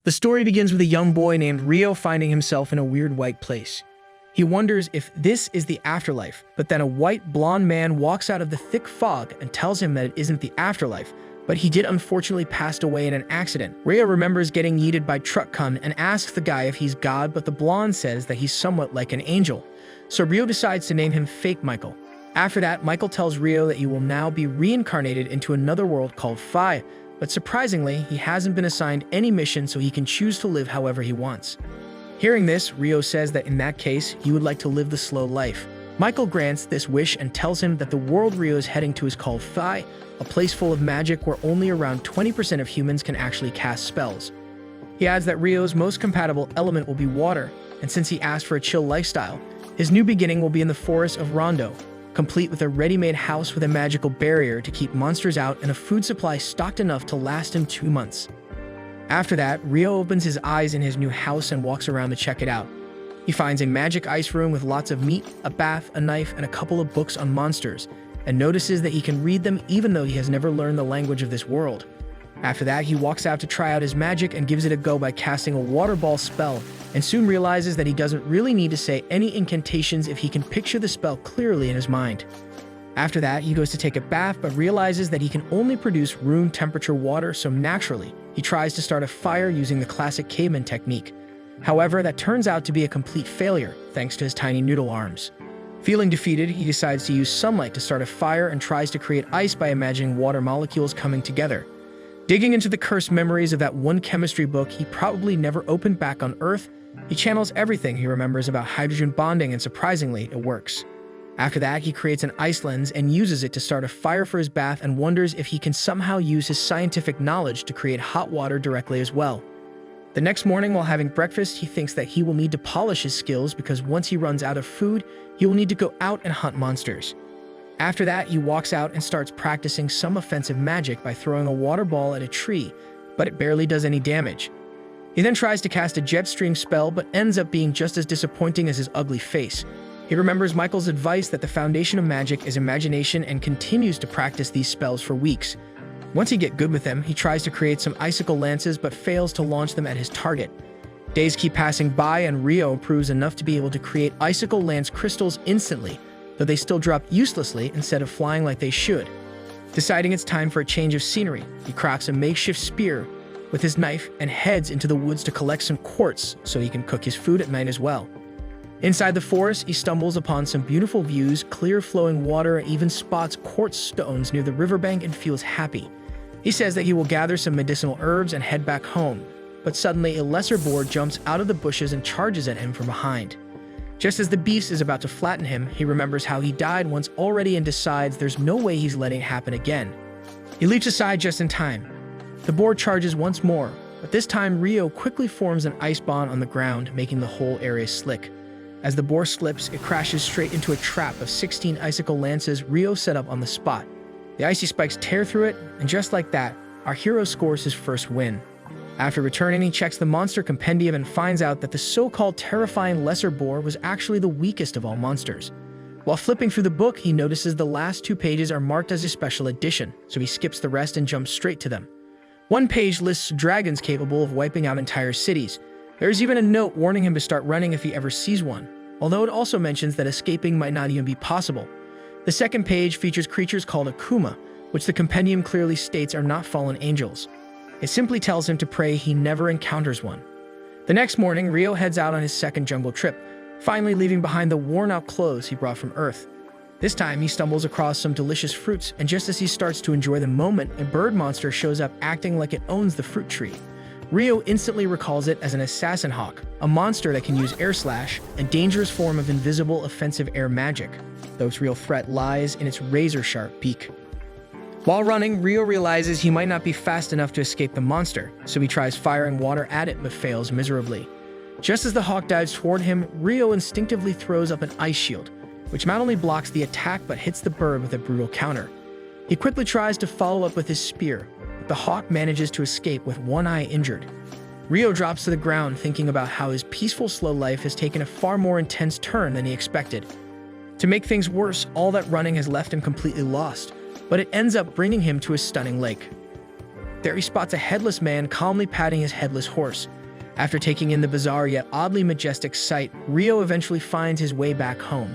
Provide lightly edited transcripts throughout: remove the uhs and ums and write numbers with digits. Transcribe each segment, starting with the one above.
The story begins with a young boy named Rio finding himself in a weird white place. He wonders if this is the afterlife, but then a white blonde man walks out of the thick fog and tells him that it isn't the afterlife, but he did unfortunately pass away in an accident. Rio remembers getting yeeted by truck con and asks the guy if he's God, but the blonde says that he's somewhat like an angel. So Rio decides to name him Fake Michael. After that, Michael tells Rio that he will now be reincarnated into another world called Phi, but surprisingly, he hasn't been assigned any mission, so he can choose to live however he wants. Hearing this, Rio says that in that case, he would like to live the slow life. Michael grants this wish and tells him that the world Rio is heading to is called Phi, a place full of magic where only around 20% of humans can actually cast spells. He adds that Rio's most compatible element will be water, and since he asked for a chill lifestyle, his new beginning will be in the forest of Rondo, complete with a ready-made house with a magical barrier to keep monsters out and a food supply stocked enough to last him 2 months. After that, Rio opens his eyes in his new house and walks around to check it out. He finds a magic ice room with lots of meat, a bath, a knife, and a couple of books on monsters, and notices that he can read them even though he has never learned the language of this world. After that, he walks out to try out his magic and gives it a go by casting a water ball spell, and soon realizes that he doesn't really need to say any incantations if he can picture the spell clearly in his mind. After that, he goes to take a bath but realizes that he can only produce room temperature water, so naturally, he tries to start a fire using the classic caveman technique. However, that turns out to be a complete failure, thanks to his tiny noodle arms. Feeling defeated, he decides to use sunlight to start a fire and tries to create ice by imagining water molecules coming together. Digging into the cursed memories of that one chemistry book he probably never opened back on Earth, he channels everything he remembers about hydrogen bonding, and surprisingly, it works. After that, he creates an ice lens and uses it to start a fire for his bath and wonders if he can somehow use his scientific knowledge to create hot water directly as well. The next morning, while having breakfast, he thinks that he will need to polish his skills because once he runs out of food, he will need to go out and hunt monsters. After that, he walks out and starts practicing some offensive magic by throwing a water ball at a tree, but it barely does any damage. He then tries to cast a jet stream spell but ends up being just as disappointing as his ugly face. He remembers Michael's advice that the foundation of magic is imagination and continues to practice these spells for weeks. Once he gets good with them, he tries to create some icicle lances but fails to launch them at his target. Days keep passing by and Rio improves enough to be able to create icicle lance crystals instantly, though they still drop uselessly instead of flying like they should. Deciding it's time for a change of scenery, he crafts a makeshift spear with his knife and heads into the woods to collect some quartz so he can cook his food at night as well. Inside the forest, he stumbles upon some beautiful views, clear flowing water, and even spots quartz stones near the riverbank and feels happy. He says that he will gather some medicinal herbs and head back home, but suddenly a lesser boar jumps out of the bushes and charges at him from behind. Just as the beast is about to flatten him, he remembers how he died once already and decides there's no way he's letting it happen again. He leaps aside just in time. The boar charges once more, but this time Rio quickly forms an ice bond on the ground, making the whole area slick. As the boar slips, it crashes straight into a trap of 16 icicle lances Rio set up on the spot. The icy spikes tear through it, and just like that, our hero scores his first win. After returning, he checks the monster compendium and finds out that the so-called terrifying lesser boar was actually the weakest of all monsters. While flipping through the book, he notices the last 2 pages are marked as a special edition, so he skips the rest and jumps straight to them. One page lists dragons capable of wiping out entire cities. There's even a note warning him to start running if he ever sees one, although it also mentions that escaping might not even be possible. The second page features creatures called Akuma, which the compendium clearly states are not fallen angels. It simply tells him to pray he never encounters one. The next morning, Rio heads out on his second jungle trip, finally leaving behind the worn-out clothes he brought from Earth. This time, he stumbles across some delicious fruits, and just as he starts to enjoy the moment, a bird monster shows up acting like it owns the fruit tree. Rio instantly recalls it as an assassin hawk, a monster that can use air slash, a dangerous form of invisible offensive air magic, though its real threat lies in its razor-sharp beak. While running, Rio realizes he might not be fast enough to escape the monster, so he tries firing water at it but fails miserably. Just as the hawk dives toward him, Rio instinctively throws up an ice shield, which not only blocks the attack but hits the bird with a brutal counter. He quickly tries to follow up with his spear, but the hawk manages to escape with one eye injured. Rio drops to the ground thinking about how his peaceful slow life has taken a far more intense turn than he expected. To make things worse, all that running has left him completely lost, but it ends up bringing him to a stunning lake. There he spots a headless man calmly patting his headless horse. After taking in the bizarre yet oddly majestic sight, Rio eventually finds his way back home.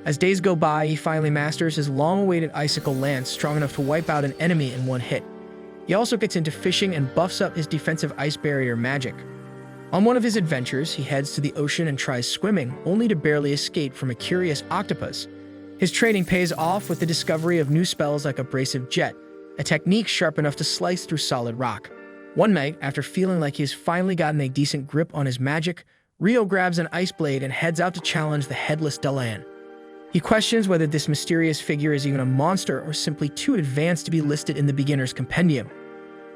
As days go by, he finally masters his long-awaited icicle lance, strong enough to wipe out an enemy in one hit. He also gets into fishing and buffs up his defensive ice barrier magic. On one of his adventures, he heads to the ocean and tries swimming, only to barely escape from a curious octopus. His training pays off with the discovery of new spells like abrasive jet, a technique sharp enough to slice through solid rock. One night, after feeling like he has finally gotten a decent grip on his magic, Rio grabs an ice blade and heads out to challenge the headless Delahan. He questions whether this mysterious figure is even a monster or simply too advanced to be listed in the beginner's compendium.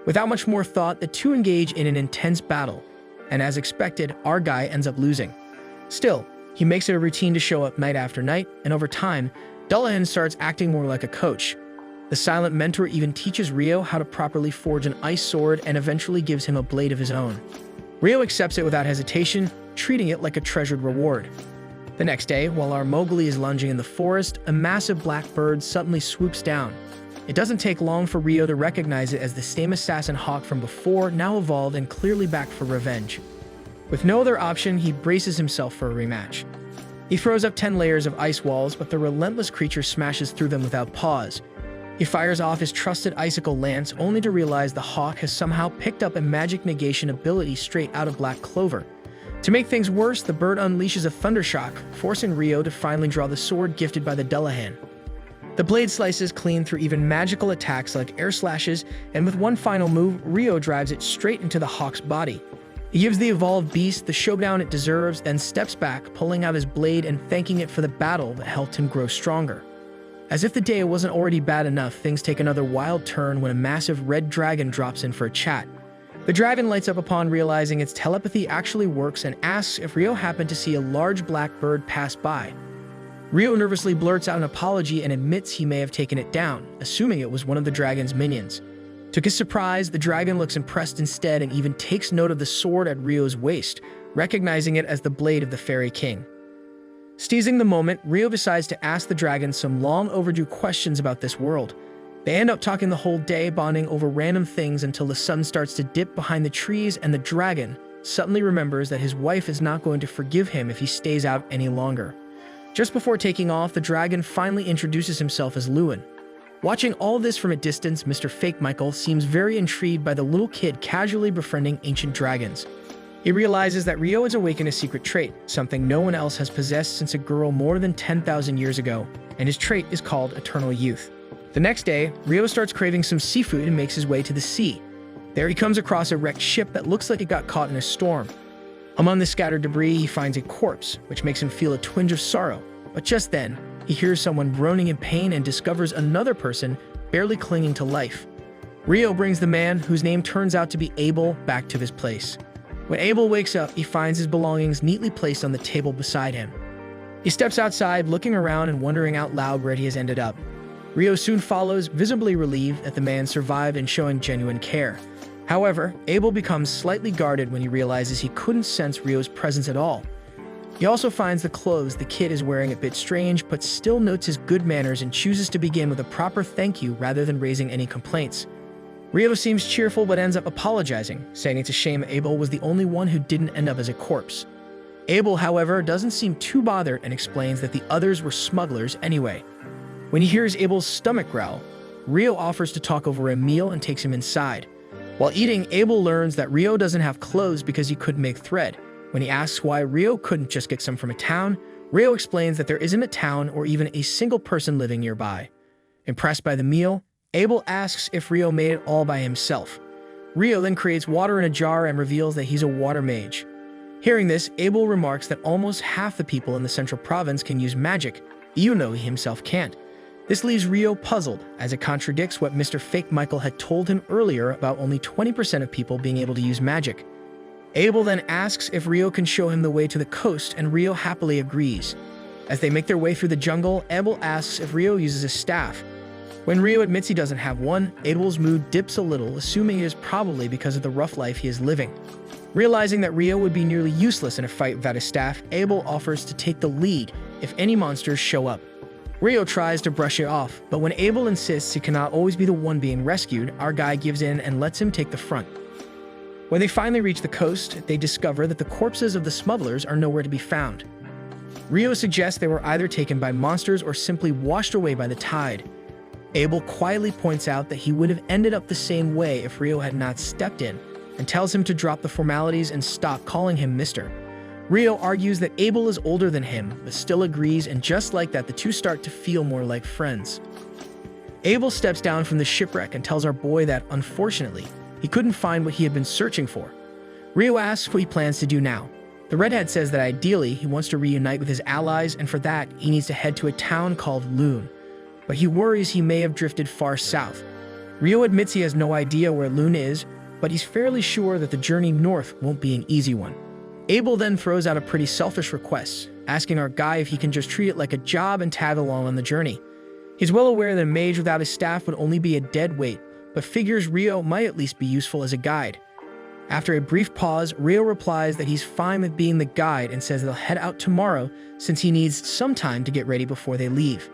Without much more thought, the two engage in an intense battle, and as expected, our guy ends up losing. Still, he makes it a routine to show up night after night, and over time, Delahan starts acting more like a coach. The silent mentor even teaches Rio how to properly forge an ice sword and eventually gives him a blade of his own. Rio accepts it without hesitation, treating it like a treasured reward. The next day, while our Mowgli is lunging in the forest, a massive black bird suddenly swoops down. It doesn't take long for Rio to recognize it as the same assassin hawk from before, now evolved and clearly back for revenge. With no other option, he braces himself for a rematch. He throws up 10 layers of ice walls, but the relentless creature smashes through them without pause. He fires off his trusted icicle lance, only to realize the hawk has somehow picked up a magic negation ability straight out of Black Clover. To make things worse, the bird unleashes a thundershock, forcing Rio to finally draw the sword gifted by the Delahan. The blade slices clean through even magical attacks like air slashes, and with one final move, Rio drives it straight into the hawk's body. He gives the evolved beast the showdown it deserves, then steps back, pulling out his blade and thanking it for the battle that helped him grow stronger. As if the day wasn't already bad enough, things take another wild turn when a massive red dragon drops in for a chat. The dragon lights up upon realizing its telepathy actually works and asks if Rio happened to see a large black bird pass by. Rio nervously blurts out an apology and admits he may have taken it down, assuming it was one of the dragon's minions. To his surprise, the dragon looks impressed instead and even takes note of the sword at Rio's waist, recognizing it as the blade of the Fairy King. Seizing the moment, Rio decides to ask the dragon some long-overdue questions about this world. They end up talking the whole day, bonding over random things until the sun starts to dip behind the trees and the dragon suddenly remembers that his wife is not going to forgive him if he stays out any longer. Just before taking off, the dragon finally introduces himself as Lewin. Watching all this from a distance, Mr. Fake Michael seems very intrigued by the little kid casually befriending ancient dragons. He realizes that Rio has awakened a secret trait, something no one else has possessed since a girl more than 10,000 years ago, and his trait is called Eternal Youth. The next day, Rio starts craving some seafood and makes his way to the sea. There he comes across a wrecked ship that looks like it got caught in a storm. Among the scattered debris, he finds a corpse, which makes him feel a twinge of sorrow. But just then, he hears someone groaning in pain and discovers another person barely clinging to life. Rio brings the man, whose name turns out to be Abel, back to his place. When Abel wakes up, he finds his belongings neatly placed on the table beside him. He steps outside, looking around and wondering out loud where he has ended up. Rio soon follows, visibly relieved that the man survived and showing genuine care. However, Abel becomes slightly guarded when he realizes he couldn't sense Rio's presence at all. He also finds the clothes the kid is wearing a bit strange, but still notes his good manners and chooses to begin with a proper thank you rather than raising any complaints. Rio seems cheerful but ends up apologizing, saying it's a shame Abel was the only one who didn't end up as a corpse. Abel, however, doesn't seem too bothered and explains that the others were smugglers anyway. When he hears Abel's stomach growl, Rio offers to talk over a meal and takes him inside. While eating, Abel learns that Rio doesn't have clothes because he couldn't make thread. When he asks why Rio couldn't just get some from a town, Rio explains that there isn't a town or even a single person living nearby. Impressed by the meal, Abel asks if Rio made it all by himself. Rio then creates water in a jar and reveals that he's a water mage. Hearing this, Abel remarks that almost half the people in the central province can use magic, even though he himself can't. This leaves Rio puzzled, as it contradicts what Mr. Fake Michael had told him earlier about only 20% of people being able to use magic. Abel then asks if Rio can show him the way to the coast, and Rio happily agrees. As they make their way through the jungle, Abel asks if Rio uses a staff. When Rio admits he doesn't have one, Abel's mood dips a little, assuming it is probably because of the rough life he is living. Realizing that Rio would be nearly useless in a fight without a staff, Abel offers to take the lead if any monsters show up. Rio tries to brush it off, but when Abel insists he cannot always be the one being rescued, our guy gives in and lets him take the front. When they finally reach the coast, they discover that the corpses of the smugglers are nowhere to be found. Rio suggests they were either taken by monsters or simply washed away by the tide. Abel quietly points out that he would have ended up the same way if Rio had not stepped in, and tells him to drop the formalities and stop calling him Mr. Rio argues that Abel is older than him, but still agrees, and just like that, the two start to feel more like friends. Abel steps down from the shipwreck and tells our boy that, unfortunately, he couldn't find what he had been searching for. Rio asks what he plans to do now. The redhead says that ideally, he wants to reunite with his allies, and for that, he needs to head to a town called Loon. But he worries he may have drifted far south. Rio admits he has no idea where Loon is, but he's fairly sure that the journey north won't be an easy one. Abel then throws out a pretty selfish request, asking our guy if he can just treat it like a job and tag along on the journey. He's well aware that a mage without his staff would only be a dead weight, but figures Rio might at least be useful as a guide. After a brief pause, Rio replies that he's fine with being the guide and says they'll head out tomorrow since he needs some time to get ready before they leave.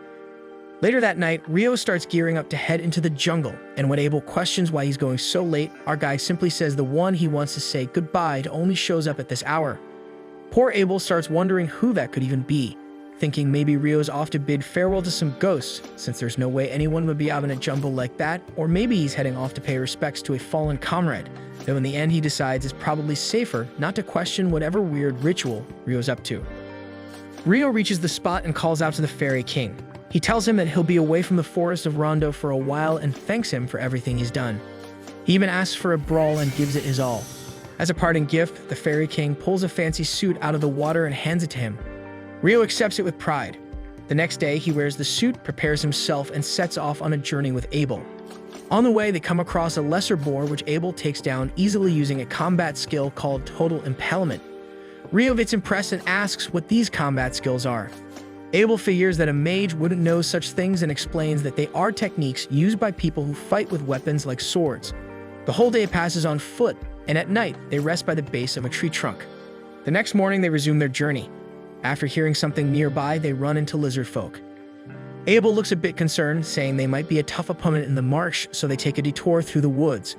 Later that night, Rio starts gearing up to head into the jungle, and when Abel questions why he's going so late, our guy simply says the one he wants to say goodbye to only shows up at this hour. Poor Abel starts wondering who that could even be, thinking maybe Rio's off to bid farewell to some ghosts, since there's no way anyone would be out in a jungle like that, or maybe he's heading off to pay respects to a fallen comrade, though in the end he decides it's probably safer not to question whatever weird ritual Rio's up to. Rio reaches the spot and calls out to the Fairy King. He tells him that he'll be away from the forest of Rondo for a while and thanks him for everything he's done. He even asks for a brawl and gives it his all. As a parting gift, the Fairy King pulls a fancy suit out of the water and hands it to him. Rio accepts it with pride. The next day, he wears the suit, prepares himself, and sets off on a journey with Abel. On the way, they come across a lesser boar which Abel takes down easily using a combat skill called Total Impalement. Rio gets impressed and asks what these combat skills are. Abel figures that a mage wouldn't know such things and explains that they are techniques used by people who fight with weapons like swords. The whole day passes on foot, and at night, they rest by the base of a tree trunk. The next morning, they resume their journey. After hearing something nearby, they run into lizard folk. Abel looks a bit concerned, saying they might be a tough opponent in the marsh, so they take a detour through the woods.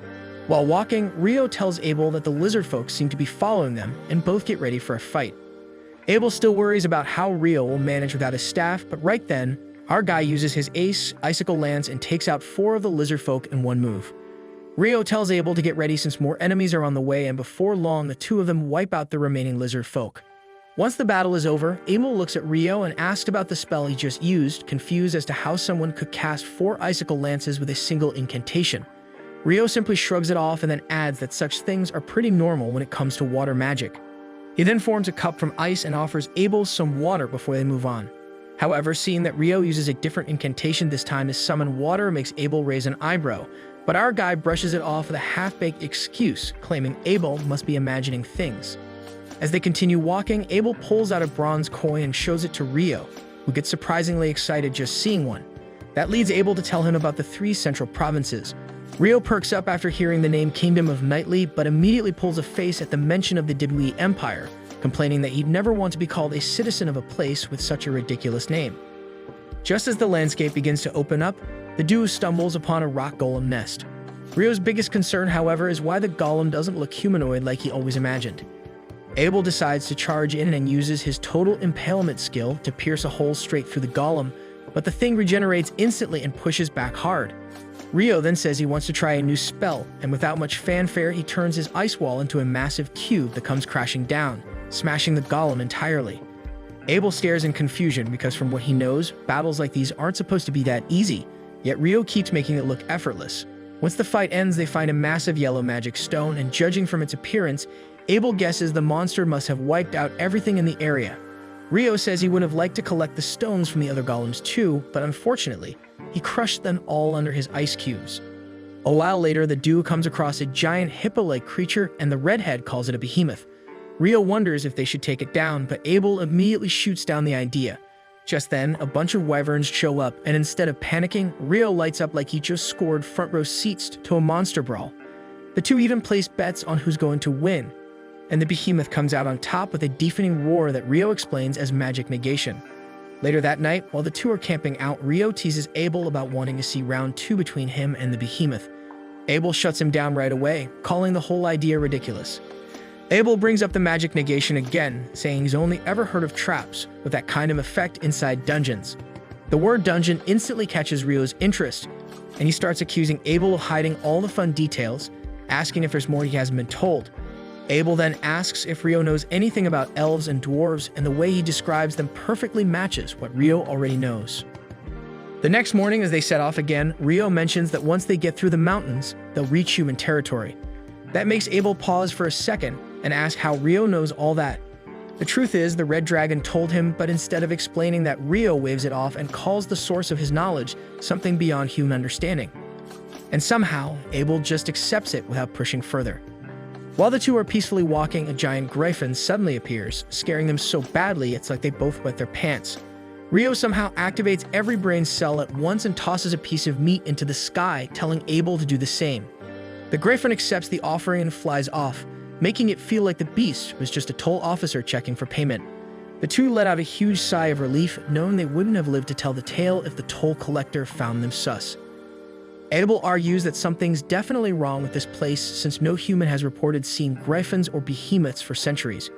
While walking, Rio tells Abel that the lizard folk seem to be following them, and both get ready for a fight. Abel still worries about how Rio will manage without his staff, but right then, our guy uses his ace, Icicle Lance, and takes out 4 of the lizard folk in one move. Rio tells Abel to get ready since more enemies are on the way, and before long, the 2 of them wipe out the remaining lizard folk. Once the battle is over, Abel looks at Rio and asks about the spell he just used, confused as to how someone could cast 4 Icicle Lances with a single incantation. Rio simply shrugs it off and then adds that such things are pretty normal when it comes to water magic. He then forms a cup from ice and offers Abel some water before they move on. However, seeing that Rio uses a different incantation this time to summon water makes Abel raise an eyebrow, but our guy brushes it off with a half-baked excuse, claiming Abel must be imagining things. As they continue walking, Abel pulls out a bronze coin and shows it to Rio, who gets surprisingly excited just seeing one. That leads Abel to tell him about the 3 central provinces. Rio perks up after hearing the name Kingdom of Nightly, but immediately pulls a face at the mention of the Dibui Empire, complaining that he'd never want to be called a citizen of a place with such a ridiculous name. Just as the landscape begins to open up, the duo stumbles upon a rock golem nest. Rio's biggest concern, however, is why the golem doesn't look humanoid like he always imagined. Abel decides to charge in and uses his Total Impalement skill to pierce a hole straight through the golem, but the thing regenerates instantly and pushes back hard. Rio then says he wants to try a new spell, and without much fanfare, he turns his ice wall into a massive cube that comes crashing down, smashing the golem entirely. Abel stares in confusion because from what he knows, battles like these aren't supposed to be that easy, yet Rio keeps making it look effortless. Once the fight ends, they find a massive yellow magic stone, and judging from its appearance, Abel guesses the monster must have wiped out everything in the area. Rio says he would have liked to collect the stones from the other golems too, but unfortunately, he crushed them all under his ice cubes. A while later, the duo comes across a giant hippo-like creature, and the redhead calls it a behemoth. Rio wonders if they should take it down, but Abel immediately shoots down the idea. Just then, a bunch of wyverns show up, and instead of panicking, Rio lights up like he just scored front row seats to a monster brawl. The two even place bets on who's going to win, and the behemoth comes out on top with a deafening roar that Rio explains as magic negation. Later that night, while the two are camping out, Rio teases Abel about wanting to see round 2 between him and the behemoth. Abel shuts him down right away, calling the whole idea ridiculous. Abel brings up the magic negation again, saying he's only ever heard of traps with that kind of effect inside dungeons. The word dungeon instantly catches Rio's interest, and he starts accusing Abel of hiding all the fun details, asking if there's more he hasn't been told. Abel then asks if Rio knows anything about elves and dwarves, and the way he describes them perfectly matches what Rio already knows. The next morning, as they set off again, Rio mentions that once they get through the mountains, they'll reach human territory. That makes Abel pause for a second and ask how Rio knows all that. The truth is, the Red Dragon told him, but instead of explaining that, Rio waves it off and calls the source of his knowledge something beyond human understanding. And somehow, Abel just accepts it without pushing further. While the two are peacefully walking, a giant griffin suddenly appears, scaring them so badly it's like they both wet their pants. Rio somehow activates every brain cell at once and tosses a piece of meat into the sky, telling Abel to do the same. The griffin accepts the offering and flies off, making it feel like the beast was just a toll officer checking for payment. The two let out a huge sigh of relief, knowing they wouldn't have lived to tell the tale if the toll collector found them sus. Abel argues that something's definitely wrong with this place since no human has reported seeing griffins or behemoths for centuries.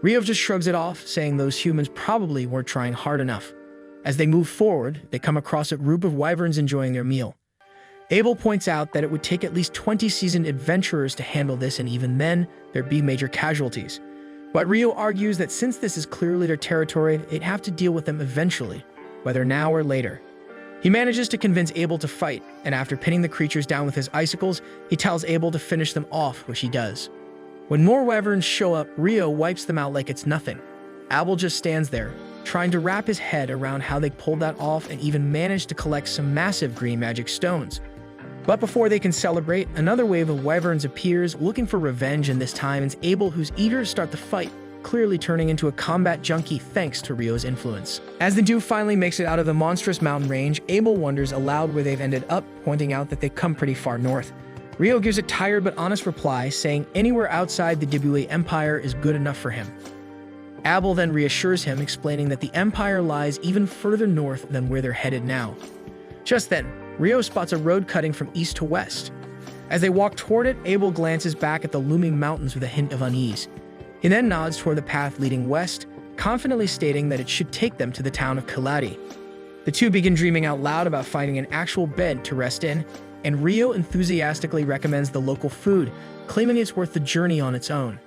Rio just shrugs it off, saying those humans probably weren't trying hard enough. As they move forward, they come across a group of wyverns enjoying their meal. Abel points out that it would take at least 20 seasoned adventurers to handle this, and even then, there'd be major casualties. But Rio argues that since this is clearly their territory, they'd have to deal with them eventually, whether now or later. He manages to convince Abel to fight, and after pinning the creatures down with his icicles, he tells Abel to finish them off, which he does. When more wyverns show up, Rio wipes them out like it's nothing. Abel just stands there, trying to wrap his head around how they pulled that off and even managed to collect some massive green magic stones. But before they can celebrate, another wave of wyverns appears, looking for revenge, and this time it's Abel who's eager to start the fight, clearly turning into a combat junkie thanks to Rio's influence. As the duo finally makes it out of the monstrous mountain range, Abel wonders aloud where they've ended up, pointing out that they've come pretty far north. Rio gives a tired but honest reply, saying anywhere outside the Dibule Empire is good enough for him. Abel then reassures him, explaining that the Empire lies even further north than where they're headed now. Just then, Rio spots a road cutting from east to west. As they walk toward it, Abel glances back at the looming mountains with a hint of unease. He then nods toward the path leading west, confidently stating that it should take them to the town of Kaladi. The two begin dreaming out loud about finding an actual bed to rest in, and Rio enthusiastically recommends the local food, claiming it's worth the journey on its own.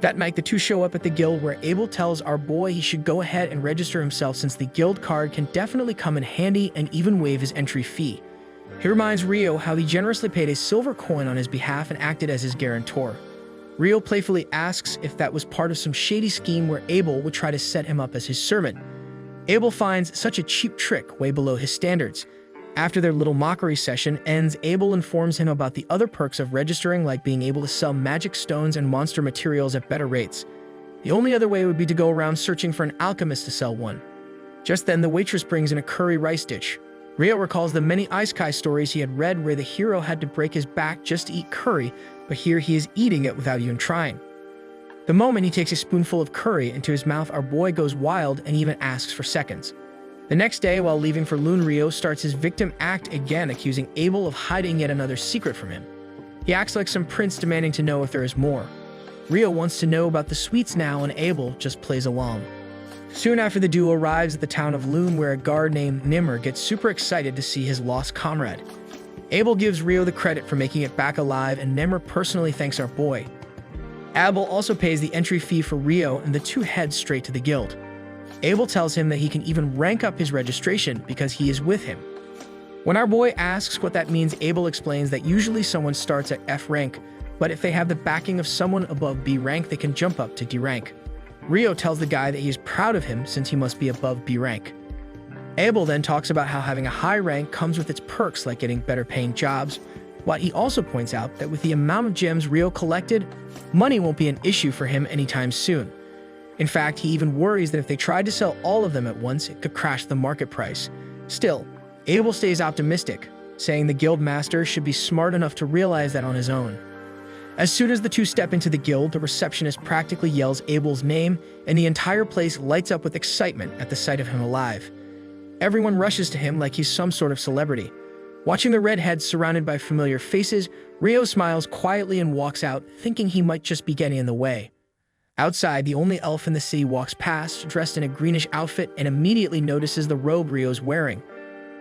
That night, the two show up at the guild, where Abel tells our boy he should go ahead and register himself since the guild card can definitely come in handy and even waive his entry fee. He reminds Rio how he generously paid a silver coin on his behalf and acted as his guarantor. Rio playfully asks if that was part of some shady scheme where Abel would try to set him up as his servant. Abel finds such a cheap trick way below his standards. After their little mockery session ends, Abel informs him about the other perks of registering, like being able to sell magic stones and monster materials at better rates. The only other way would be to go around searching for an alchemist to sell one. Just then, the waitress brings in a curry rice dish. Rio recalls the many isekai stories he had read where the hero had to break his back just to eat curry, but here he is eating it without even trying. The moment he takes a spoonful of curry into his mouth, our boy goes wild and even asks for seconds. The next day, while leaving for Loon, Rio starts his victim act again, accusing Abel of hiding yet another secret from him. He acts like some prince demanding to know if there is more. Rio wants to know about the sweets now, and Abel just plays along. Soon after, the duo arrives at the town of Loon, where a guard named Nimmer gets super excited to see his lost comrade. Abel gives Rio the credit for making it back alive, and Nimmer personally thanks our boy. Abel also pays the entry fee for Rio, and the two head straight to the guild. Abel tells him that he can even rank up his registration because he is with him. When our boy asks what that means, Abel explains that usually someone starts at F rank, but if they have the backing of someone above B rank, they can jump up to D rank. Rio tells the guy that he is proud of him since he must be above B rank. Abel then talks about how having a high rank comes with its perks like getting better paying jobs, while he also points out that with the amount of gems Rio collected, money won't be an issue for him anytime soon. In fact, he even worries that if they tried to sell all of them at once, it could crash the market price. Still, Abel stays optimistic, saying the guild master should be smart enough to realize that on his own. As soon as the two step into the guild, the receptionist practically yells Abel's name, and the entire place lights up with excitement at the sight of him alive. Everyone rushes to him like he's some sort of celebrity. Watching the redhead surrounded by familiar faces, Rio smiles quietly and walks out, thinking he might just be getting in the way. Outside, the only elf in the city walks past, dressed in a greenish outfit, and immediately notices the robe Rio's wearing.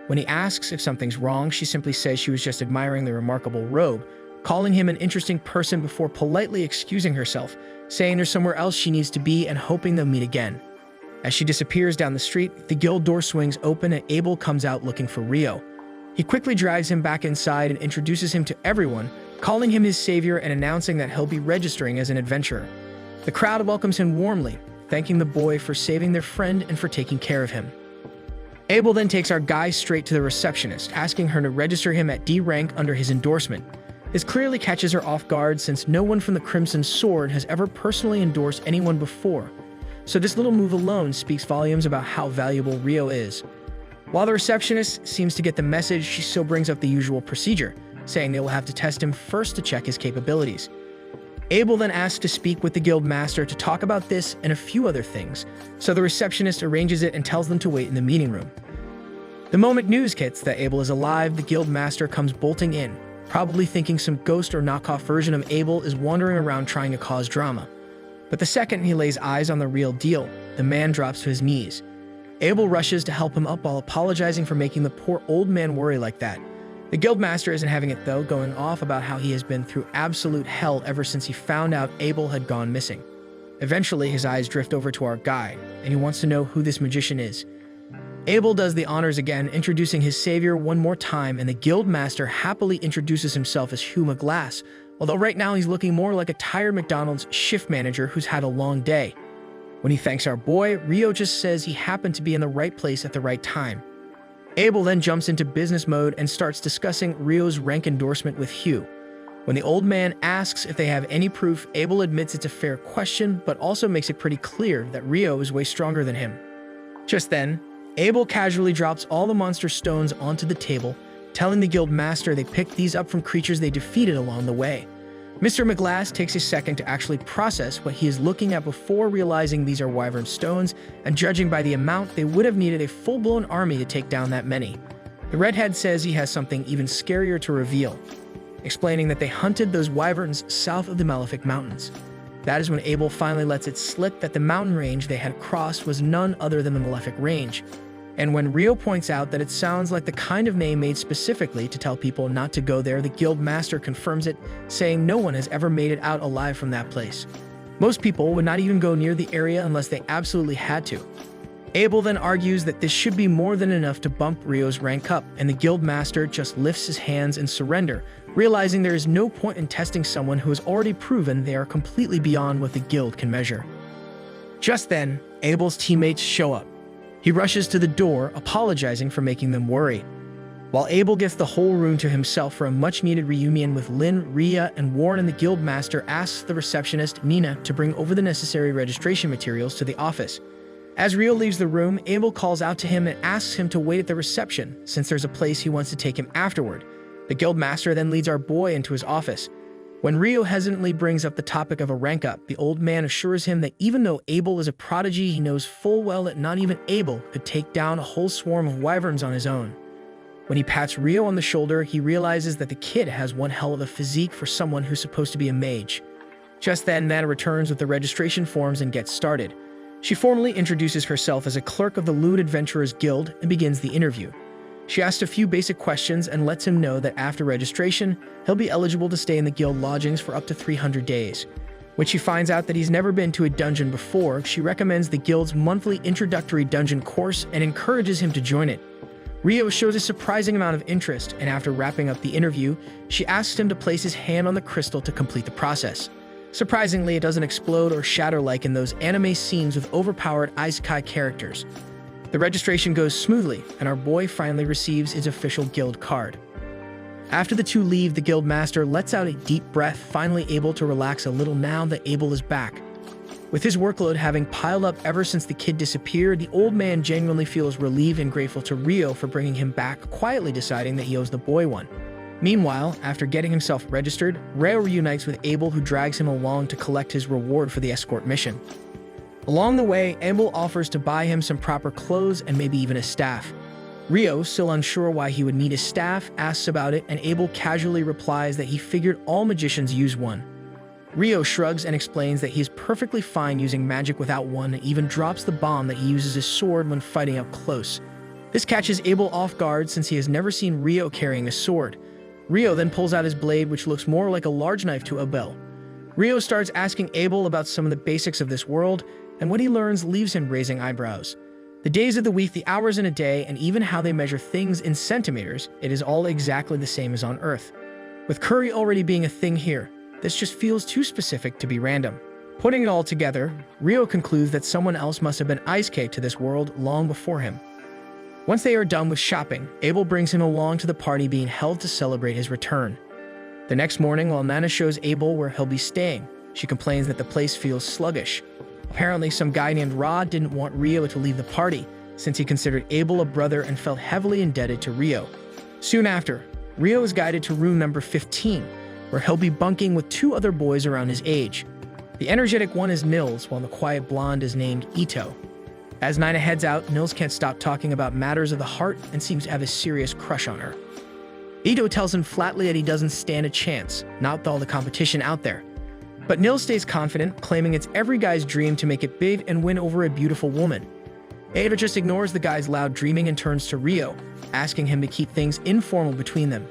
When he asks if something's wrong, she simply says she was just admiring the remarkable robe, calling him an interesting person before politely excusing herself, saying there's somewhere else she needs to be and hoping they'll meet again. As she disappears down the street, the guild door swings open and Abel comes out looking for Rio. He quickly drags him back inside and introduces him to everyone, calling him his savior and announcing that he'll be registering as an adventurer. The crowd welcomes him warmly, thanking the boy for saving their friend and for taking care of him. Abel then takes our guy straight to the receptionist, asking her to register him at D rank under his endorsement. This clearly catches her off guard since no one from the Crimson Sword has ever personally endorsed anyone before. So this little move alone speaks volumes about how valuable Rio is. While the receptionist seems to get the message, she still brings up the usual procedure, saying they will have to test him first to check his capabilities. Abel then asks to speak with the guild master to talk about this and a few other things, so the receptionist arranges it and tells them to wait in the meeting room. The moment news hits that Abel is alive, the guild master comes bolting in, probably thinking some ghost or knockoff version of Abel is wandering around trying to cause drama. But the second he lays eyes on the real deal, the man drops to his knees. Abel rushes to help him up while apologizing for making the poor old man worry like that. The guildmaster isn't having it though, going off about how he has been through absolute hell ever since he found out Abel had gone missing. Eventually, his eyes drift over to our guy, and he wants to know who this magician is. Abel does the honors again, introducing his savior one more time, and the guildmaster happily introduces himself as Hugh McGlass, although right now he's looking more like a tired McDonald's shift manager who's had a long day. When he thanks our boy, Rio just says he happened to be in the right place at the right time. Abel then jumps into business mode and starts discussing Rio's rank endorsement with Hugh. When the old man asks if they have any proof, Abel admits it's a fair question, but also makes it pretty clear that Rio is way stronger than him. Just then, Abel casually drops all the monster stones onto the table, telling the guild master they picked these up from creatures they defeated along the way. Mr. McGlass takes a second to actually process what he is looking at before realizing these are wyvern stones, and judging by the amount, they would have needed a full-blown army to take down that many. The redhead says he has something even scarier to reveal, explaining that they hunted those wyverns south of the Malefic Mountains. That is when Abel finally lets it slip that the mountain range they had crossed was none other than the Malefic Range. And when Rio points out that it sounds like the kind of name made specifically to tell people not to go there, the guild master confirms it, saying no one has ever made it out alive from that place. Most people would not even go near the area unless they absolutely had to. Abel then argues that this should be more than enough to bump Rio's rank up, and the guild master just lifts his hands in surrender, realizing there is no point in testing someone who has already proven they are completely beyond what the guild can measure. Just then, Abel's teammates show up. He rushes to the door, apologizing for making them worry. While Abel gets the whole room to himself for a much-needed reunion with Lynn, Rhea, and Warren, and the guildmaster asks the receptionist, Nina, to bring over the necessary registration materials to the office. As Rio leaves the room, Abel calls out to him and asks him to wait at the reception, since there's a place he wants to take him afterward. The guildmaster then leads our boy into his office. When Rio hesitantly brings up the topic of a rank up, the old man assures him that even though Abel is a prodigy, he knows full well that not even Abel could take down a whole swarm of wyverns on his own. When he pats Rio on the shoulder, he realizes that the kid has one hell of a physique for someone who's supposed to be a mage. Just then, Nana returns with the registration forms and gets started. She formally introduces herself as a clerk of the Lewd Adventurers Guild and begins the interview. She asks a few basic questions and lets him know that after registration, he'll be eligible to stay in the guild lodgings for up to 300 days. When she finds out that he's never been to a dungeon before, she recommends the guild's monthly introductory dungeon course and encourages him to join it. Rio shows a surprising amount of interest, and after wrapping up the interview, she asks him to place his hand on the crystal to complete the process. Surprisingly, it doesn't explode or shatter like in those anime scenes with overpowered isekai characters. The registration goes smoothly, and our boy finally receives his official guild card. After the two leave, the guild master lets out a deep breath, finally able to relax a little now that Abel is back. With his workload having piled up ever since the kid disappeared, the old man genuinely feels relieved and grateful to Rio for bringing him back, quietly deciding that he owes the boy one. Meanwhile, after getting himself registered, Rio reunites with Abel, who drags him along to collect his reward for the escort mission. Along the way, Abel offers to buy him some proper clothes and maybe even a staff. Rio, still unsure why he would need a staff, asks about it, and Abel casually replies that he figured all magicians use one. Rio shrugs and explains that he is perfectly fine using magic without one, and even drops the bomb that he uses his sword when fighting up close. This catches Abel off guard since he has never seen Rio carrying a sword. Rio then pulls out his blade, which looks more like a large knife to Abel. Rio starts asking Abel about some of the basics of this world, and what he learns leaves him raising eyebrows. The days of the week, the hours in a day, and even how they measure things in centimeters, it is all exactly the same as on Earth. With curry already being a thing here, this just feels too specific to be random. Putting it all together, Rio concludes that someone else must have been ice cake to this world long before him. Once they are done with shopping, Abel brings him along to the party being held to celebrate his return. The next morning, while Nana shows Abel where he'll be staying, she complains that the place feels sluggish. Apparently, some guy named Rod didn't want Rio to leave the party, since he considered Abel a brother and felt heavily indebted to Rio. Soon after, Rio is guided to room number 15, where he'll be bunking with two other boys around his age. The energetic one is Nils, while the quiet blonde is named Ito. As Nina heads out, Nils can't stop talking about matters of the heart and seems to have a serious crush on her. Ito tells him flatly that he doesn't stand a chance, not with all the competition out there. But Nils stays confident, claiming it's every guy's dream to make it big and win over a beautiful woman. Ito just ignores the guy's loud dreaming and turns to Rio, asking him to keep things informal between them.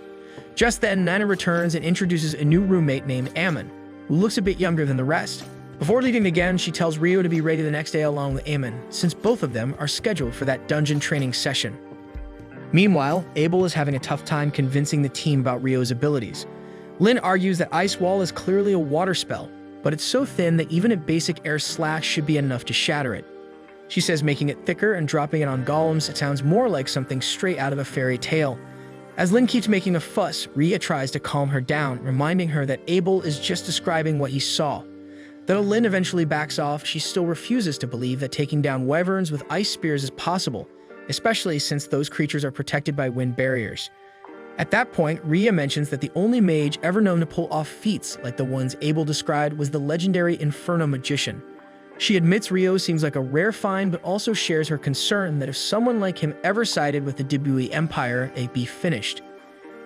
Just then, Nana returns and introduces a new roommate named Ammon, who looks a bit younger than the rest. Before leaving again, she tells Rio to be ready the next day along with Ammon, since both of them are scheduled for that dungeon training session. Meanwhile, Abel is having a tough time convincing the team about Rio's abilities. Lynn argues that Ice Wall is clearly a water spell, but it's so thin that even a basic air slash should be enough to shatter it. She says making it thicker and dropping it on golems, it sounds more like something straight out of a fairy tale. As Lynn keeps making a fuss, Ria tries to calm her down, reminding her that Abel is just describing what he saw. Though Lynn eventually backs off, she still refuses to believe that taking down wyverns with ice spears is possible, especially since those creatures are protected by wind barriers. At that point, Ria mentions that the only mage ever known to pull off feats like the ones Abel described was the legendary Inferno magician. She admits Rio seems like a rare find, but also shares her concern that if someone like him ever sided with the Dibui Empire, they'd be finished.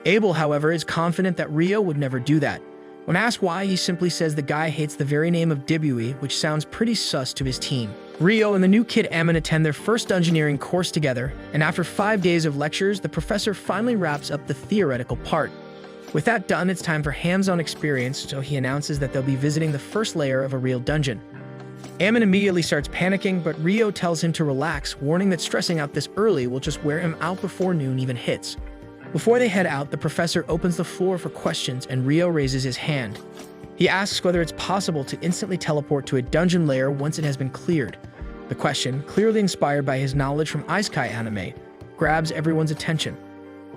Abel, however, is confident that Rio would never do that. When asked why, he simply says the guy hates the very name of Dibui, which sounds pretty sus to his team. Rio and the new kid Ammon attend their first dungeoneering course together, and after 5 days of lectures, the professor finally wraps up the theoretical part. With that done, it's time for hands-on experience, so he announces that they'll be visiting the first layer of a real dungeon. Ammon immediately starts panicking, but Rio tells him to relax, warning that stressing out this early will just wear him out before noon even hits. Before they head out, the professor opens the floor for questions and Rio raises his hand. He asks whether it's possible to instantly teleport to a dungeon lair once it has been cleared. The question, clearly inspired by his knowledge from Isekai anime, grabs everyone's attention.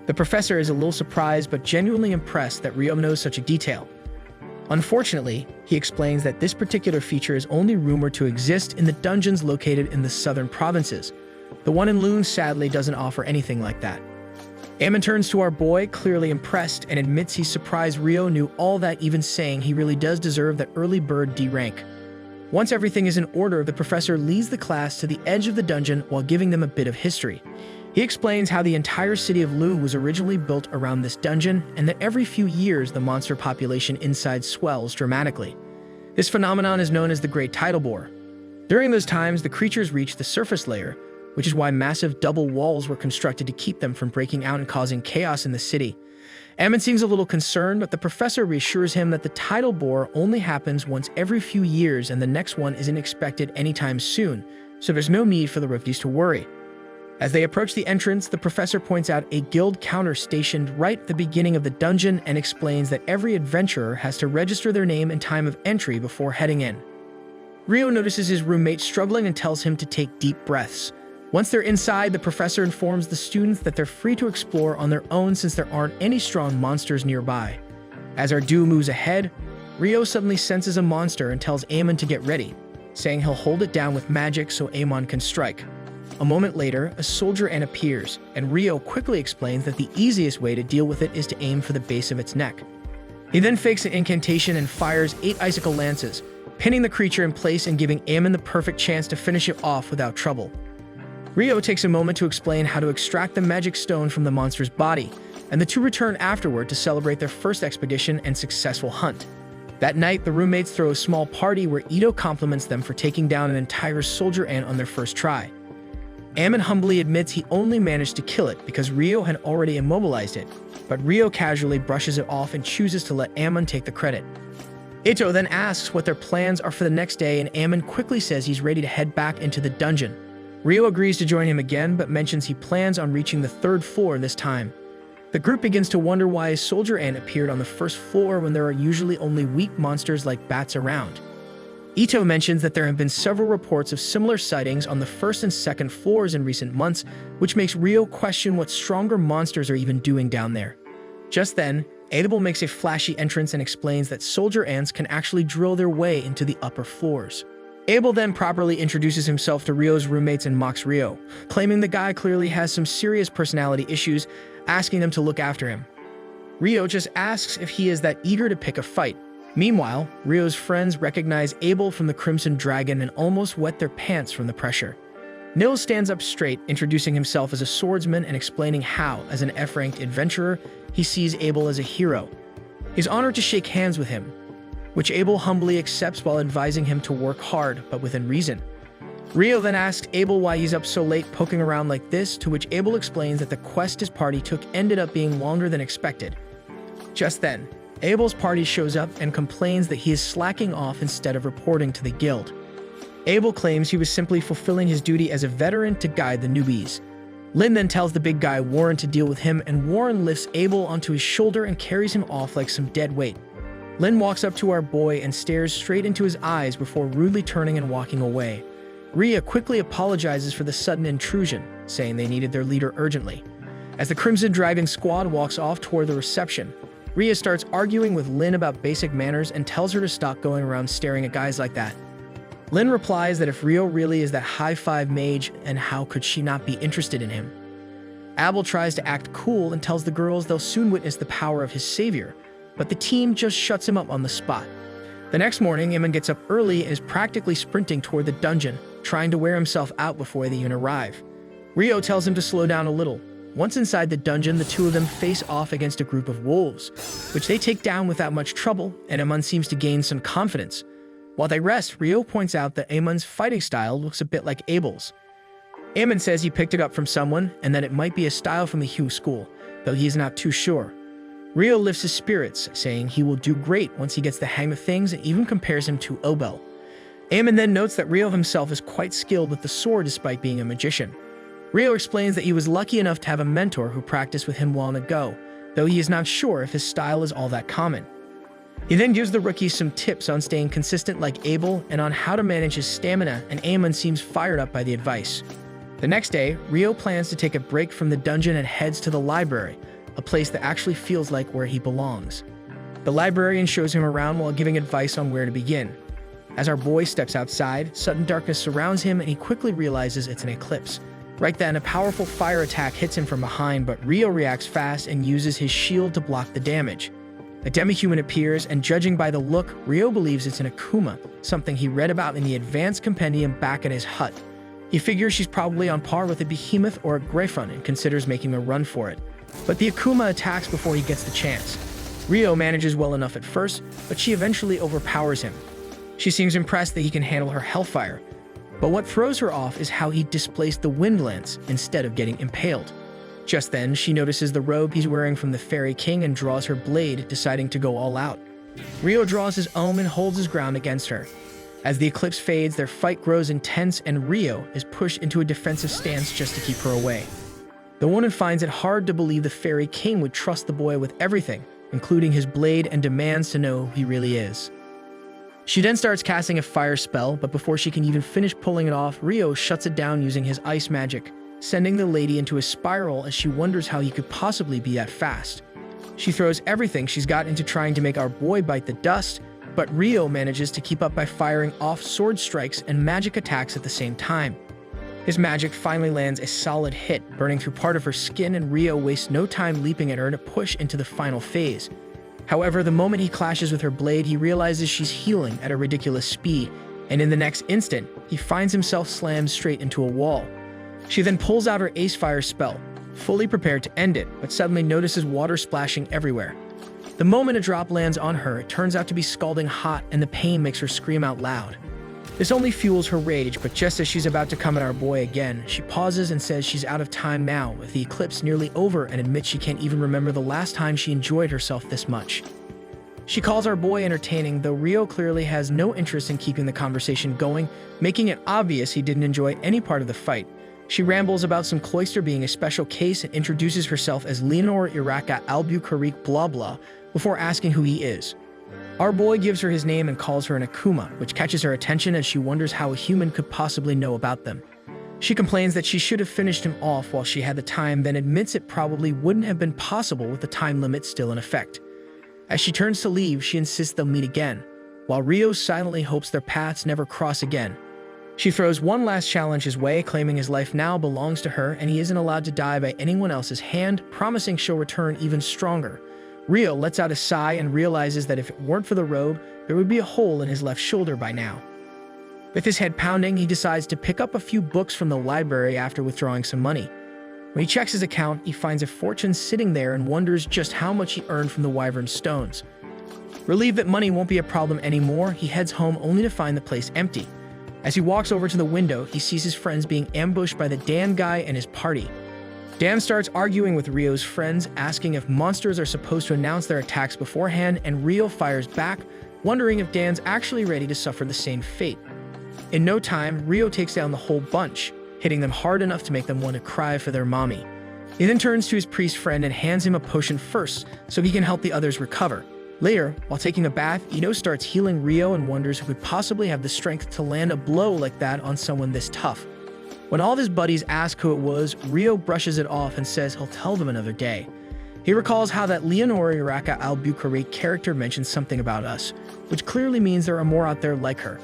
The professor is a little surprised but genuinely impressed that Rio knows such a detail. Unfortunately, he explains that this particular feature is only rumored to exist in the dungeons located in the southern provinces. The one in Lune sadly doesn't offer anything like that. Ammon turns to our boy, clearly impressed, and admits he's surprised Rio knew all that, even saying he really does deserve that early bird D rank. Once everything is in order, the professor leads the class to the edge of the dungeon while giving them a bit of history. He explains how the entire city of Lu was originally built around this dungeon, and that every few years the monster population inside swells dramatically. This phenomenon is known as the Great Tidal Bore. During those times, the creatures reach the surface layer, which is why massive double walls were constructed to keep them from breaking out and causing chaos in the city. Ammon seems a little concerned, but the professor reassures him that the tidal bore only happens once every few years and the next one isn't expected anytime soon, so there's no need for the rookies to worry. As they approach the entrance, the professor points out a guild counter stationed right at the beginning of the dungeon and explains that every adventurer has to register their name and time of entry before heading in. Rio notices his roommate struggling and tells him to take deep breaths. Once they're inside, the professor informs the students that they're free to explore on their own since there aren't any strong monsters nearby. As our duo moves ahead, Rio suddenly senses a monster and tells Amon to get ready, saying he'll hold it down with magic so Amon can strike. A moment later, a soldier ant appears, and Rio quickly explains that the easiest way to deal with it is to aim for the base of its neck. He then fakes an incantation and fires 8 icicle lances, pinning the creature in place and giving Ammon the perfect chance to finish it off without trouble. Rio takes a moment to explain how to extract the magic stone from the monster's body, and the two return afterward to celebrate their first expedition and successful hunt. That night, the roommates throw a small party where Ito compliments them for taking down an entire soldier ant on their first try. Ammon humbly admits he only managed to kill it because Rio had already immobilized it, but Rio casually brushes it off and chooses to let Ammon take the credit. Ito then asks what their plans are for the next day, and Ammon quickly says he's ready to head back into the dungeon. Rio agrees to join him again, but mentions he plans on reaching the 3rd floor this time. The group begins to wonder why a soldier ant appeared on the 1st floor when there are usually only weak monsters like bats around. Ito mentions that there have been several reports of similar sightings on the 1st and 2nd floors in recent months, which makes Rio question what stronger monsters are even doing down there. Just then, Abel makes a flashy entrance and explains that soldier ants can actually drill their way into the upper floors. Abel then properly introduces himself to Rio's roommates and mocks Rio, claiming the guy clearly has some serious personality issues, asking them to look after him. Rio just asks if he is that eager to pick a fight. Meanwhile, Rio's friends recognize Abel from the Crimson Dragon and almost wet their pants from the pressure. Nils stands up straight, introducing himself as a swordsman and explaining how, as an F-ranked adventurer, he sees Abel as a hero. He's honored to shake hands with him, which Abel humbly accepts while advising him to work hard, but within reason. Rio then asks Abel why he's up so late poking around like this, to which Abel explains that the quest his party took ended up being longer than expected. Just then, Abel's party shows up and complains that he is slacking off instead of reporting to the guild. Abel claims he was simply fulfilling his duty as a veteran to guide the newbies. Lynn then tells the big guy Warren to deal with him, and Warren lifts Abel onto his shoulder and carries him off like some dead weight. Lynn walks up to our boy and stares straight into his eyes before rudely turning and walking away. Rhea quickly apologizes for the sudden intrusion, saying they needed their leader urgently. As the Crimson Driving Squad walks off toward the reception, Rhea starts arguing with Lynn about basic manners and tells her to stop going around staring at guys like that. Lynn replies that if Rio really is that high-five mage, and how could she not be interested in him? Abel tries to act cool and tells the girls they'll soon witness the power of his savior, but the team just shuts him up on the spot. The next morning, Eamon gets up early and is practically sprinting toward the dungeon, trying to wear himself out before they even arrive. Rio tells him to slow down a little. Once inside the dungeon, the two of them face off against a group of wolves, which they take down without much trouble, and Eamon seems to gain some confidence. While they rest, Rio points out that Eamon's fighting style looks a bit like Abel's. Eamon says he picked it up from someone, and that it might be a style from the Hue school, though he is not too sure. Rio lifts his spirits, saying he will do great once he gets the hang of things, and even compares him to Obel. Eamon then notes that Rio himself is quite skilled with the sword despite being a magician. Rio explains that he was lucky enough to have a mentor who practiced with him long ago, though he is not sure if his style is all that common. He then gives the rookies some tips on staying consistent like Abel and on how to manage his stamina, and Eamon seems fired up by the advice. The next day, Rio plans to take a break from the dungeon and heads to the library, a place that actually feels like where he belongs. The librarian shows him around while giving advice on where to begin. As our boy steps outside, sudden darkness surrounds him and he quickly realizes it's an eclipse. Right then, a powerful fire attack hits him from behind, but Rio reacts fast and uses his shield to block the damage. A demi-human appears, and judging by the look, Rio believes it's an Akuma, something he read about in the advanced compendium back at his hut. He figures she's probably on par with a behemoth or a Gryphon and considers making a run for it. But the Akuma attacks before he gets the chance. Rio manages well enough at first, but she eventually overpowers him. She seems impressed that he can handle her hellfire, but what throws her off is how he displaced the wind lance instead of getting impaled. Just then, she notices the robe he's wearing from the Fairy King and draws her blade, deciding to go all out. Rio draws his own and holds his ground against her. As the eclipse fades, their fight grows intense and Rio is pushed into a defensive stance just to keep her away. The woman finds it hard to believe the Fairy King would trust the boy with everything, including his blade, and demands to know who he really is. She then starts casting a fire spell, but before she can even finish pulling it off, Rio shuts it down using his ice magic, sending the lady into a spiral as she wonders how he could possibly be that fast. She throws everything she's got into trying to make our boy bite the dust, but Rio manages to keep up by firing off sword strikes and magic attacks at the same time. His magic finally lands a solid hit, burning through part of her skin, and Rio wastes no time leaping at her to push into the final phase. However, the moment he clashes with her blade, he realizes she's healing at a ridiculous speed, and in the next instant, he finds himself slammed straight into a wall. She then pulls out her Ace Fire spell, fully prepared to end it, but suddenly notices water splashing everywhere. The moment a drop lands on her, it turns out to be scalding hot, and the pain makes her scream out loud. This only fuels her rage, but just as she's about to come at our boy again, she pauses and says she's out of time now, with the eclipse nearly over, and admits she can't even remember the last time she enjoyed herself this much. She calls our boy entertaining, though Rio clearly has no interest in keeping the conversation going, making it obvious he didn't enjoy any part of the fight. She rambles about some cloister being a special case and introduces herself as Leonor Iraca Albuquerque blah blah, before asking who he is. Our boy gives her his name and calls her an Akuma, which catches her attention as she wonders how a human could possibly know about them. She complains that she should have finished him off while she had the time, then admits it probably wouldn't have been possible with the time limit still in effect. As she turns to leave, she insists they'll meet again, while Rio silently hopes their paths never cross again. She throws one last challenge his way, claiming his life now belongs to her and he isn't allowed to die by anyone else's hand, promising she'll return even stronger. Rio lets out a sigh and realizes that if it weren't for the robe, there would be a hole in his left shoulder by now. With his head pounding, he decides to pick up a few books from the library after withdrawing some money. When he checks his account, he finds a fortune sitting there and wonders just how much he earned from the Wyvern Stones. Relieved that money won't be a problem anymore, he heads home only to find the place empty. As he walks over to the window, he sees his friends being ambushed by the Dan guy and his party. Dan starts arguing with Rio's friends, asking if monsters are supposed to announce their attacks beforehand, and Rio fires back, wondering if Dan's actually ready to suffer the same fate. In no time, Rio takes down the whole bunch, hitting them hard enough to make them want to cry for their mommy. He then turns to his priest friend and hands him a potion first, so he can help the others recover. Later, while taking a bath, Ito starts healing Rio and wonders who could possibly have the strength to land a blow like that on someone this tough. When all of his buddies ask who it was, Rio brushes it off and says he'll tell them another day. He recalls how that Leonor Iraca Albuquerque character mentioned something about us, which clearly means there are more out there like her.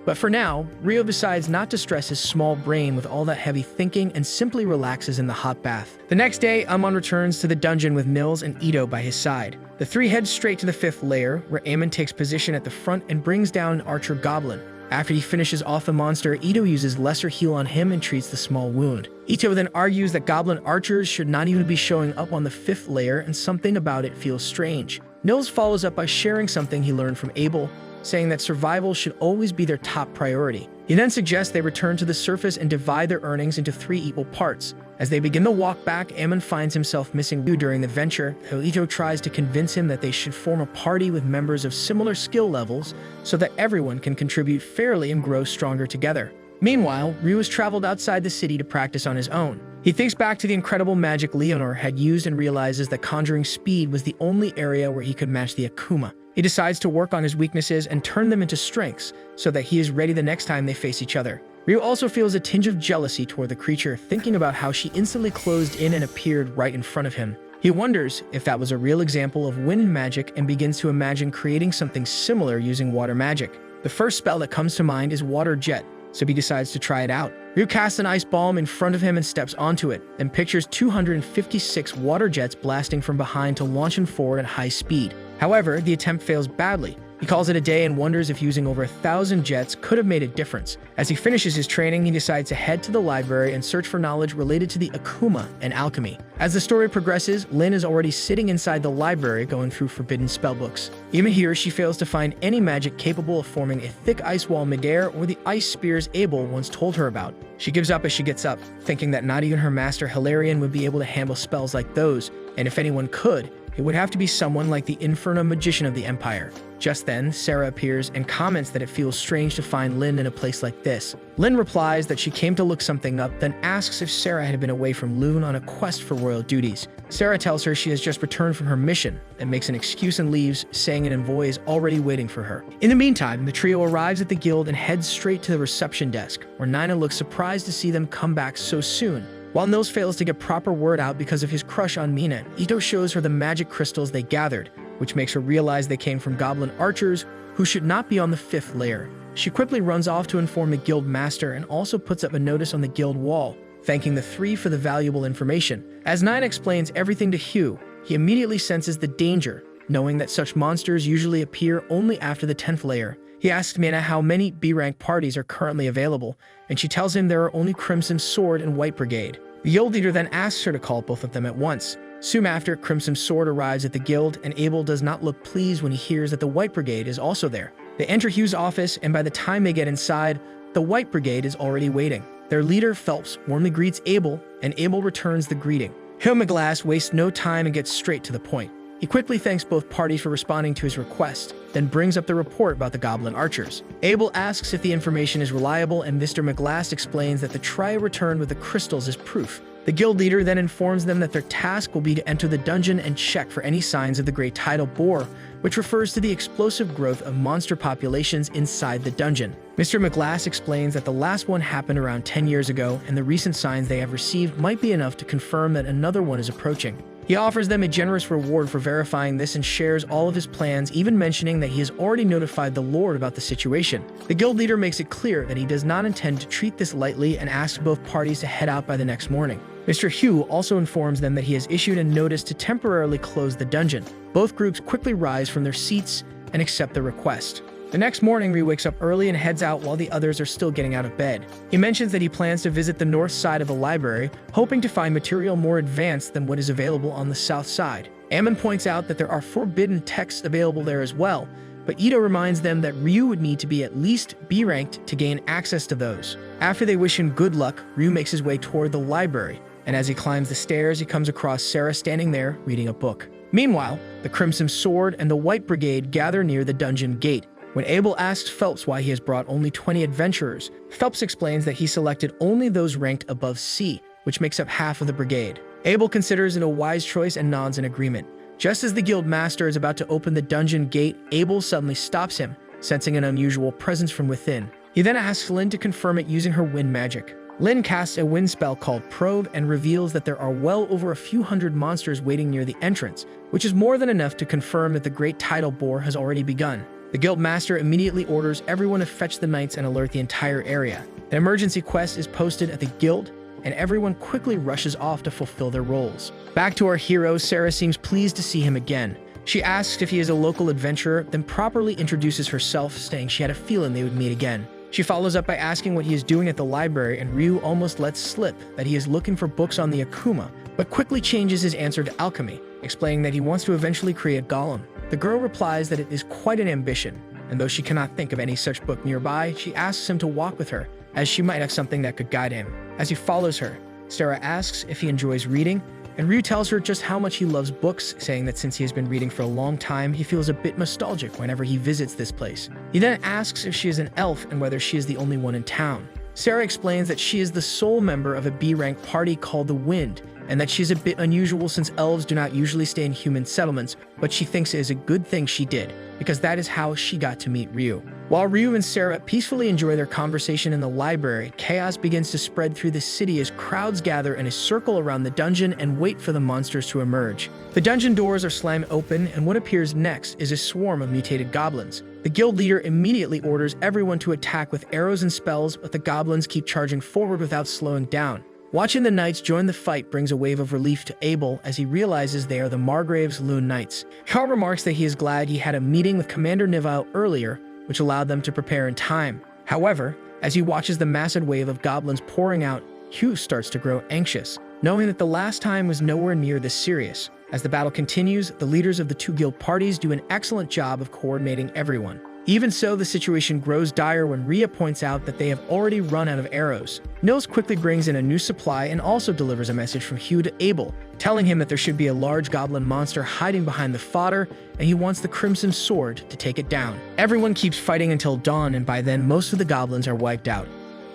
But for now, Rio decides not to stress his small brain with all that heavy thinking and simply relaxes in the hot bath. The next day, Amon returns to the dungeon with Nils and Ito by his side. The three head straight to the 5th layer, where Amon takes position at the front and brings down an archer goblin. After he finishes off the monster, Ito uses lesser heal on him and treats the small wound. Ito then argues that goblin archers should not even be showing up on the 5th layer, and something about it feels strange. Nils follows up by sharing something he learned from Abel, saying that survival should always be their top priority. He then suggests they return to the surface and divide their earnings into 3 equal parts. As they begin the walk back, Ammon finds himself missing Ryu during the venture, though Ito tries to convince him that they should form a party with members of similar skill levels so that everyone can contribute fairly and grow stronger together. Meanwhile, Ryu has traveled outside the city to practice on his own. He thinks back to the incredible magic Leonor had used and realizes that conjuring speed was the only area where he could match the Akuma. He decides to work on his weaknesses and turn them into strengths so that he is ready the next time they face each other. Ryu also feels a tinge of jealousy toward the creature, thinking about how she instantly closed in and appeared right in front of him. He wonders if that was a real example of wind magic and begins to imagine creating something similar using water magic. The first spell that comes to mind is Water Jet, so he decides to try it out. Ryu casts an ice bomb in front of him and steps onto it, then pictures 256 water jets blasting from behind to launch him forward at high speed. However, the attempt fails badly. He calls it a day and wonders if using over 1,000 jets could have made a difference. As he finishes his training, he decides to head to the library and search for knowledge related to the Akuma and alchemy. As the story progresses, Lynn is already sitting inside the library going through forbidden spellbooks. Even here, she fails to find any magic capable of forming a thick ice wall midair or the ice spears Abel once told her about. She gives up as she gets up, thinking that not even her master Hilarion would be able to handle spells like those, and if anyone could, it would have to be someone like the Inferno Magician of the Empire. Just then, Sarah appears and comments that it feels strange to find Lynn in a place like this. Lynn replies that she came to look something up, then asks if Sarah had been away from Lune on a quest for royal duties. Sarah tells her she has just returned from her mission and makes an excuse and leaves, saying an envoy is already waiting for her. In the meantime, the trio arrives at the guild and heads straight to the reception desk, where Nina looks surprised to see them come back so soon. While Nils fails to get proper word out because of his crush on Mina, Ito shows her the magic crystals they gathered, which makes her realize they came from goblin archers who should not be on the 5th layer. She quickly runs off to inform the guild master and also puts up a notice on the guild wall, thanking the three for the valuable information. As Nine explains everything to Hugh, he immediately senses the danger, knowing that such monsters usually appear only after the 10th layer. He asks Mina how many B-rank parties are currently available, and she tells him there are only Crimson Sword and White Brigade. The guild leader then asks her to call both of them at once. Soon after, Crimson Sword arrives at the guild, and Abel does not look pleased when he hears that the White Brigade is also there. They enter Hugh's office, and by the time they get inside, the White Brigade is already waiting. Their leader, Phelps, warmly greets Abel, and Abel returns the greeting. Hugh McGlass wastes no time and gets straight to the point. He quickly thanks both parties for responding to his request, then brings up the report about the goblin archers. Abel asks if the information is reliable, and Mr. McGlass explains that the trio returned with the crystals as proof. The guild leader then informs them that their task will be to enter the dungeon and check for any signs of the Great Tidal Boar, which refers to the explosive growth of monster populations inside the dungeon. Mr. McGlass explains that the last one happened around 10 years ago, and the recent signs they have received might be enough to confirm that another one is approaching. He offers them a generous reward for verifying this and shares all of his plans, even mentioning that he has already notified the Lord about the situation. The guild leader makes it clear that he does not intend to treat this lightly and asks both parties to head out by the next morning. Mr. Hugh also informs them that he has issued a notice to temporarily close the dungeon. Both groups quickly rise from their seats and accept the request. The next morning, Ryu wakes up early and heads out while the others are still getting out of bed. He mentions that he plans to visit the north side of the library, hoping to find material more advanced than what is available on the south side. Ammon points out that there are forbidden texts available there as well, but Ito reminds them that Ryu would need to be at least B-ranked to gain access to those. After they wish him good luck, Ryu makes his way toward the library, and as he climbs the stairs, he comes across Sarah standing there reading a book. Meanwhile, the Crimson Sword and the White Brigade gather near the dungeon gate. When Abel asks Phelps why he has brought only 20 adventurers, Phelps explains that he selected only those ranked above C, which makes up half of the brigade. Abel considers it a wise choice and nods in agreement. Just as the guild master is about to open the dungeon gate, Abel suddenly stops him, sensing an unusual presence from within. He then asks Lynn to confirm it using her wind magic. Lynn casts a wind spell called Probe and reveals that there are well over a few hundred monsters waiting near the entrance, which is more than enough to confirm that the Great Tidal Boar has already begun. The guild master immediately orders everyone to fetch the knights and alert the entire area. An emergency quest is posted at the guild, and everyone quickly rushes off to fulfill their roles. Back to our hero, Sarah seems pleased to see him again. She asks if he is a local adventurer, then properly introduces herself, saying she had a feeling they would meet again. She follows up by asking what he is doing at the library, and Ryu almost lets slip that he is looking for books on the Akuma, but quickly changes his answer to alchemy, explaining that he wants to eventually create a golem. The girl replies that it is quite an ambition, and though she cannot think of any such book nearby, she asks him to walk with her, as she might have something that could guide him. As he follows her, Sarah asks if he enjoys reading, and Ryu tells her just how much he loves books, saying that since he has been reading for a long time, he feels a bit nostalgic whenever he visits this place. He then asks if she is an elf and whether she is the only one in town. Sarah explains that she is the sole member of a B-rank party called the Wind, and that she's a bit unusual since elves do not usually stay in human settlements, but she thinks it is a good thing she did, because that is how she got to meet Ryu. While Ryu and Sarah peacefully enjoy their conversation in the library, chaos begins to spread through the city as crowds gather in a circle around the dungeon and wait for the monsters to emerge. The dungeon doors are slammed open, and what appears next is a swarm of mutated goblins. The guild leader immediately orders everyone to attack with arrows and spells, but the goblins keep charging forward without slowing down. Watching the knights join the fight brings a wave of relief to Abel as he realizes they are the Margrave's Loon Knights. Carl remarks that he is glad he had a meeting with Commander Nivile earlier, which allowed them to prepare in time. However, as he watches the massive wave of goblins pouring out, Hugh starts to grow anxious, knowing that the last time was nowhere near this serious. As the battle continues, the leaders of the two guild parties do an excellent job of coordinating everyone. Even so, the situation grows dire when Rhea points out that they have already run out of arrows. Nils quickly brings in a new supply and also delivers a message from Hugh to Abel, telling him that there should be a large goblin monster hiding behind the fodder, and he wants the Crimson Sword to take it down. Everyone keeps fighting until dawn, and by then most of the goblins are wiped out.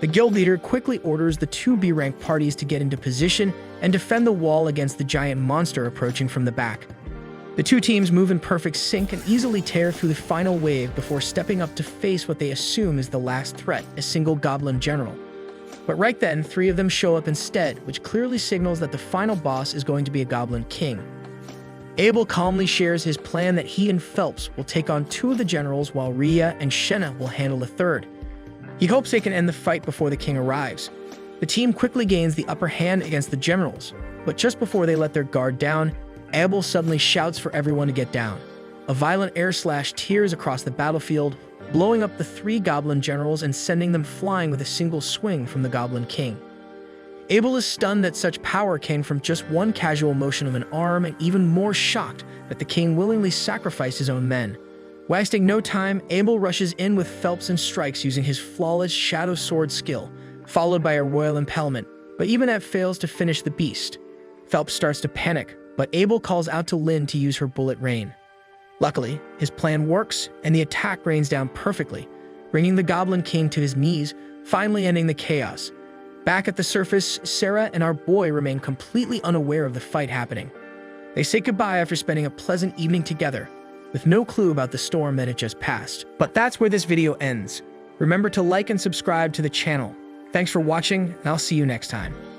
The guild leader quickly orders the two B-rank parties to get into position and defend the wall against the giant monster approaching from the back. The two teams move in perfect sync and easily tear through the final wave before stepping up to face what they assume is the last threat, a single goblin general. But right then, three of them show up instead, which clearly signals that the final boss is going to be a goblin king. Abel calmly shares his plan that he and Phelps will take on two of the generals while Rhea and Shenna will handle the third. He hopes they can end the fight before the king arrives. The team quickly gains the upper hand against the generals, but just before they let their guard down, Abel suddenly shouts for everyone to get down. A violent air slash tears across the battlefield, blowing up the 3 goblin generals and sending them flying with a single swing from the goblin king. Abel is stunned that such power came from just one casual motion of an arm, and even more shocked that the king willingly sacrificed his own men. Wasting no time, Abel rushes in with Phelps and strikes using his flawless shadow sword skill, followed by a royal impalement, but even that fails to finish the beast. Phelps starts to panic, but Abel calls out to Lynn to use her bullet rain. Luckily, his plan works, and the attack rains down perfectly, bringing the Goblin King to his knees, finally ending the chaos. Back at the surface, Sarah and our boy remain completely unaware of the fight happening. They say goodbye after spending a pleasant evening together, with no clue about the storm that had just passed. But that's where this video ends. Remember to like and subscribe to the channel. Thanks for watching, and I'll see you next time.